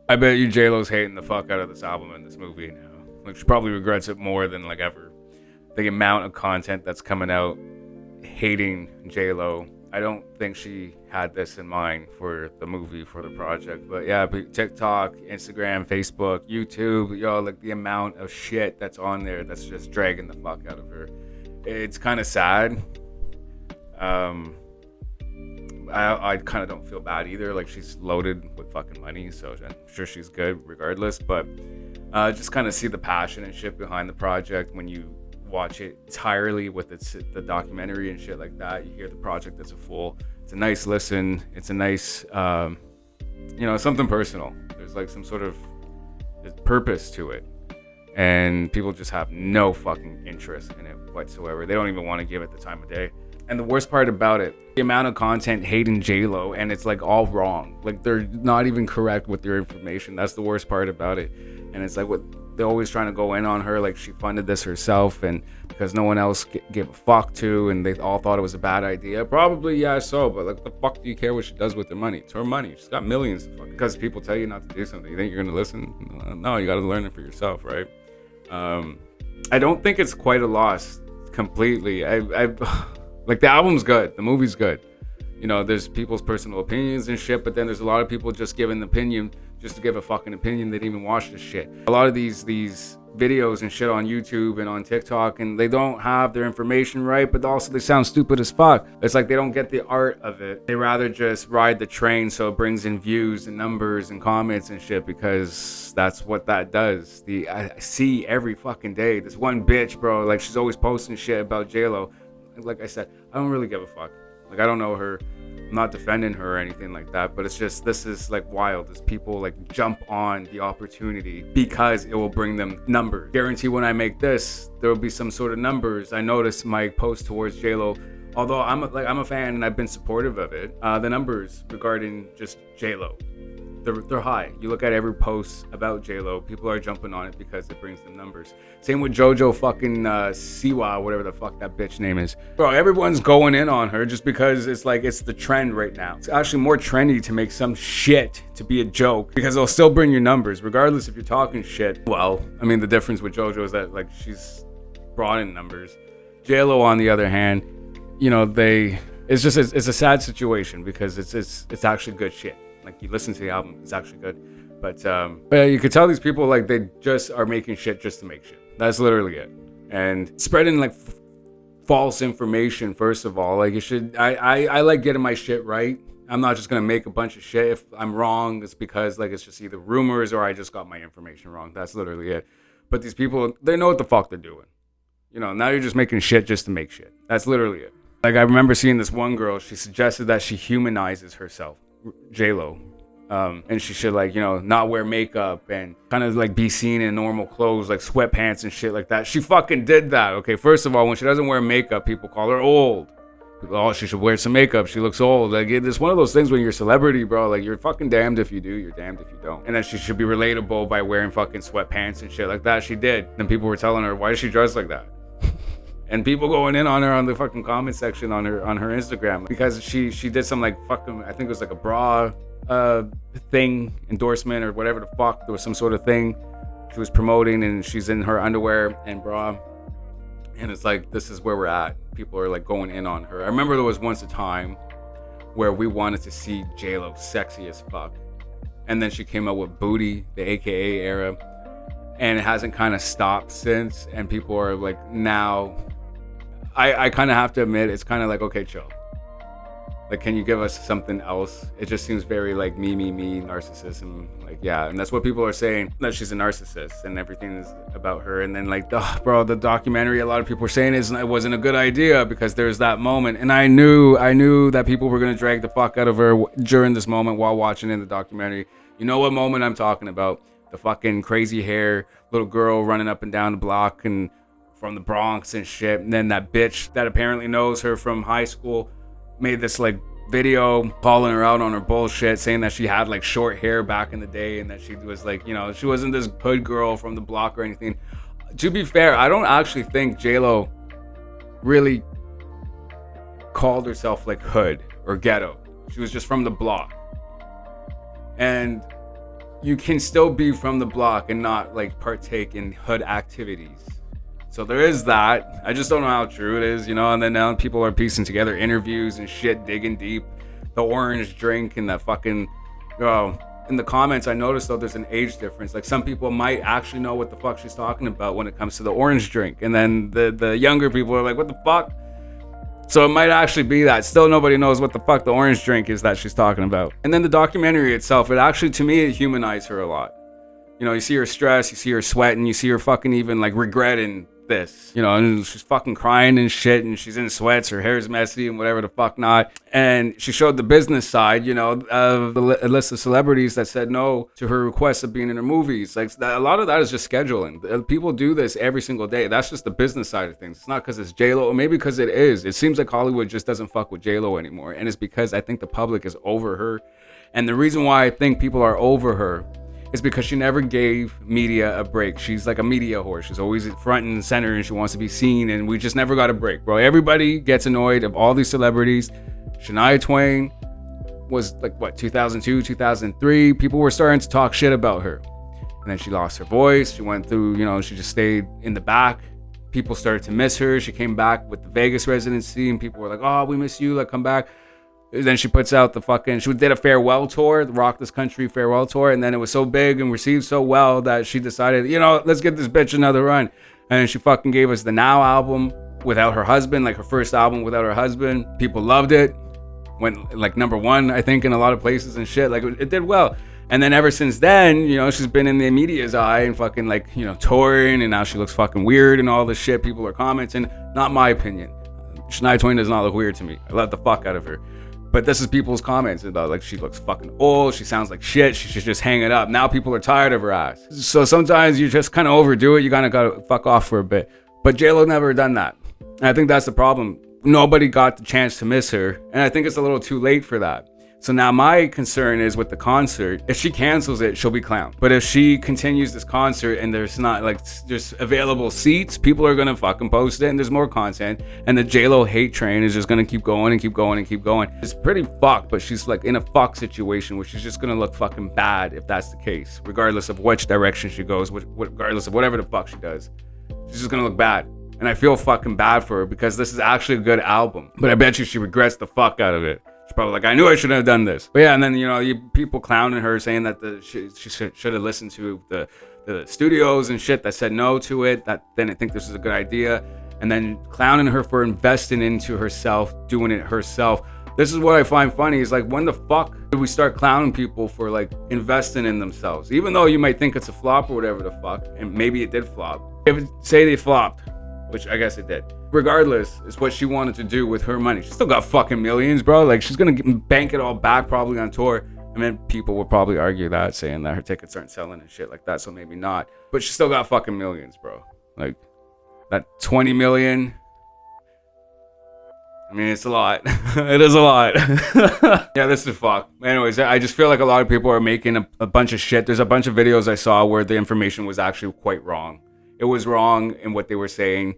I bet you JLo's hating the fuck out of this album and this movie now. Like, she probably regrets it more than like ever. The amount of content that's coming out hating JLo. I don't think she had this in mind for the movie, for the project. But yeah, TikTok, Instagram, Facebook, YouTube, yo, like the amount of shit that's on there that's just dragging the fuck out of her. It's kind of sad. I kind of don't feel bad either. Like, she's loaded with fucking money, so I'm sure she's good regardless. But just kind of see the passion and shit behind the project when you watch it entirely with the documentary and shit like that. You hear the project as a full. It's a nice listen. It's a nice, something personal. There's like some sort of purpose to it. And people just have no fucking interest in it whatsoever. They don't even want to give it the time of day. And the worst part about it, the amount of content hating JLo, and it's like all wrong. Like, they're not even correct with their information. That's the worst part about it. And it's like what they're always trying to go in on her, like she funded this herself, and because no one else gave a fuck to, and they all thought it was a bad idea. Probably, yeah, so, but like, the fuck do you care what she does with her money? It's her money. She's got millions of fucking. Because people tell you not to do something, you think you're gonna listen? No, you got to learn it for yourself, right? I don't think it's quite a loss completely. Like, the album's good, the movie's good. You know, there's people's personal opinions and shit, but then there's a lot of people just giving an opinion just to give a fucking opinion. They didn't even watch the shit. A lot of these videos and shit on YouTube and on TikTok, and they don't have their information right, but also they sound stupid as fuck. It's like they don't get the art of it. They rather just ride the train so it brings in views and numbers and comments and shit, because that's what that does. I see every fucking day this one bitch, bro, like, she's always posting shit about JLo. Like I said, I don't really give a fuck. Like, I don't know her. I'm not defending her or anything like that, but it's just, this is like wild as people like jump on the opportunity because it will bring them numbers. Guarantee when I make this, there will be some sort of numbers. I noticed my post towards JLo, although I'm a fan and I've been supportive of it, the numbers regarding just JLo, they're high. You look at every post about JLo, people are jumping on it because it brings them numbers. Same with JoJo fucking Siwa, whatever the fuck that bitch name is. Bro, everyone's going in on her just because it's like, it's the trend right now. It's actually more trendy to make some shit to be a joke because it'll still bring you numbers, regardless if you're talking shit. Well, I mean, the difference with JoJo is that, like, she's brought in numbers. JLo, on the other hand, you know, it's a sad situation because it's actually good shit. Like, you listen to the album, it's actually good. But you could tell these people, like, they just are making shit just to make shit. That's literally it. And spreading, like, false information, first of all. Like, you should, I like getting my shit right. I'm not just going to make a bunch of shit. If I'm wrong, it's because, like, it's just either rumors or I just got my information wrong. That's literally it. But these people, they know what the fuck they're doing. You know, now you're just making shit just to make shit. That's literally it. Like, I remember seeing this one girl, she suggested that she humanizes herself. JLo, and she should, like, you know, not wear makeup and kind of like be seen in normal clothes, like sweatpants and shit like that. She fucking did that. Okay, first of all, when she doesn't wear makeup, people call her old. People, oh, she should wear some makeup, she looks old. Like, it's one of those things when you're a celebrity, bro, like, you're fucking damned if you do, you're damned if you don't. And then she should be relatable by wearing fucking sweatpants and shit like that. She did. Then people were telling her, why does she dress like that? And people going in on her on the fucking comment section on her Instagram because she did some, like, fucking, I think it was like a bra thing, endorsement or whatever the fuck. There was some sort of thing she was promoting, and she's in her underwear and bra, and it's like, this is where we're at. People are like going in on her. I remember there was once a time where we wanted to see JLo sexy as fuck, and then she came out with Booty, the AKA era, and it hasn't kind of stopped since. And people are like, now I kind of have to admit, it's kind of like, okay, chill. Like, can you give us something else? It just seems very like me, narcissism. Like, yeah, and that's what people are saying, that she's a narcissist and everything is about her. And then, like, bro, the documentary, a lot of people are saying it wasn't a good idea because there's that moment. And I knew that people were gonna drag the fuck out of her during this moment while watching in the documentary. You know what moment I'm talking about? The fucking crazy hair little girl running up and down the block and from the Bronx and shit. And then that bitch that apparently knows her from high school made this like video calling her out on her bullshit, saying that she had like short hair back in the day and that she was like, you know, she wasn't this hood girl from the block or anything. To be fair, I don't actually think JLo really called herself like hood or ghetto. She was just from the block. And you can still be from the block and not like partake in hood activities. So there is that. I just don't know how true it is, and then now people are piecing together interviews and shit, digging deep. The orange drink and the fucking, in the comments I noticed though there's an age difference. Like some people might actually know what the fuck she's talking about when it comes to the orange drink, and then the younger people are like, what the fuck? So it might actually be that still nobody knows what the fuck the orange drink is that she's talking about. And then the documentary itself, it actually, to me, it humanized her a lot. You see her stress, you see her sweating, you see her fucking even like regretting this, and she's fucking crying and shit, and she's in sweats, her hair's messy and whatever the fuck not. And she showed the business side, of a list of celebrities that said no to her request of being in her movies. Like a lot of that is just scheduling. People do this every single day. That's just the business side of things. It's not because it's JLo, or maybe because it is. It seems like Hollywood just doesn't fuck with JLo anymore, and it's because I think the public is over her. And the reason why I think people are over her is because she never gave media a break. She's like a media whore. She's always front and center, and she wants to be seen, and we just never got a break, bro. Everybody gets annoyed of all these celebrities. Shania Twain was like, 2002, 2003. People were starting to talk shit about her. And then she lost her voice. She went through, she just stayed in the back. People started to miss her. She came back with the Vegas residency, and people were like, oh, we miss you, like come back. Then she puts out she did a farewell tour, the Rock This Country farewell tour, and then it was so big and received so well that she decided, let's give this bitch another run. And she fucking gave us the Now album without her husband, like her first album without her husband. People loved it. Went like number one, I think, in a lot of places and shit. Like it did well. And then ever since then, she's been in the media's eye and fucking like, touring, and now she looks fucking weird and all this shit. People are commenting. Not my opinion. Shania Twain does not look weird to me. I love the fuck out of her. But this is people's comments about like she looks fucking old, she sounds like shit, she should just hang it up. Now people are tired of her ass. So sometimes you just kind of overdo it, you kind of gotta fuck off for a bit. But JLo never done that. And I think that's the problem. Nobody got the chance to miss her, and I think it's a little too late for that. So now my concern is with the concert, if she cancels it, she'll be clowned. But if she continues this concert and there's not like just available seats, people are gonna fucking post it and there's more content. And the JLo hate train is just gonna keep going and keep going and keep going. It's pretty fucked, but she's like in a fuck situation where she's just gonna look fucking bad if that's the case. Regardless of which direction she goes, regardless of whatever the fuck she does, she's just gonna look bad. And I feel fucking bad for her because this is actually a good album. But I bet you she regrets the fuck out of it. She's probably like, I knew I shouldn't have done this. But yeah, and then, people clowning her, saying that she should have listened to the studios and shit that said no to it, that they didn't think this was a good idea. And then clowning her for investing into herself, doing it herself. This is what I find funny, is like, when the fuck did we start clowning people for like investing in themselves? Even though you might think it's a flop or whatever the fuck, and maybe it did flop. Say they flopped, which I guess it did. Regardless, it's what she wanted to do with her money. She still got fucking millions, bro. Like, she's gonna bank it all back probably on tour. I mean, people would probably argue that, saying that her tickets aren't selling and shit like that, so maybe not. But she still got fucking millions, bro. Like, that 20 million. I mean, it's a lot. It is a lot. Yeah, this is fuck. Anyways, I just feel like a lot of people are making a bunch of shit. There's a bunch of videos I saw where the information was actually quite wrong. It was wrong in what they were saying.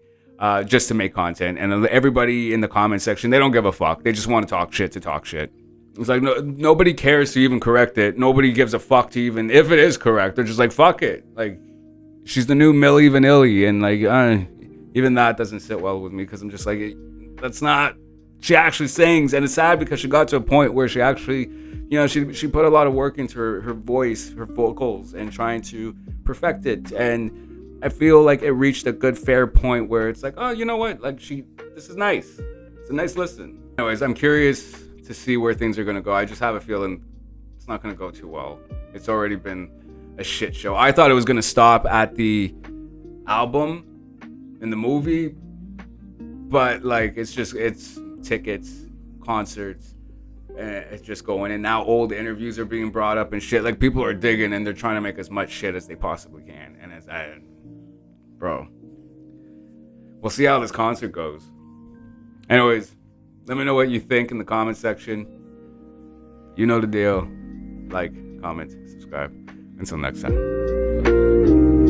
Just to make content, and everybody in the comment section, they don't give a fuck. They just want to talk shit to talk shit. It's like nobody cares to even correct it. Nobody gives a fuck to even if it is correct. They're just like, fuck it. Like, she's the new Milli Vanilli, and like even that doesn't sit well with me, because I'm just like, that's not. She actually sings, and it's sad because she got to a point where she actually, she put a lot of work into her voice, her vocals, and trying to perfect it. And I feel like it reached a good fair point where it's like, oh, you know what? Like, this is nice. It's a nice listen. Anyways, I'm curious to see where things are going to go. I just have a feeling it's not going to go too well. It's already been a shit show. I thought it was going to stop at the album and the movie, but like, it's tickets, concerts, and it's just going. And now old interviews are being brought up and shit. Like, people are digging and they're trying to make as much shit as they possibly can. And bro, we'll see how this concert goes. Anyways, let me know what you think in the comment section. You know the deal. Like, comment, subscribe. Until next time.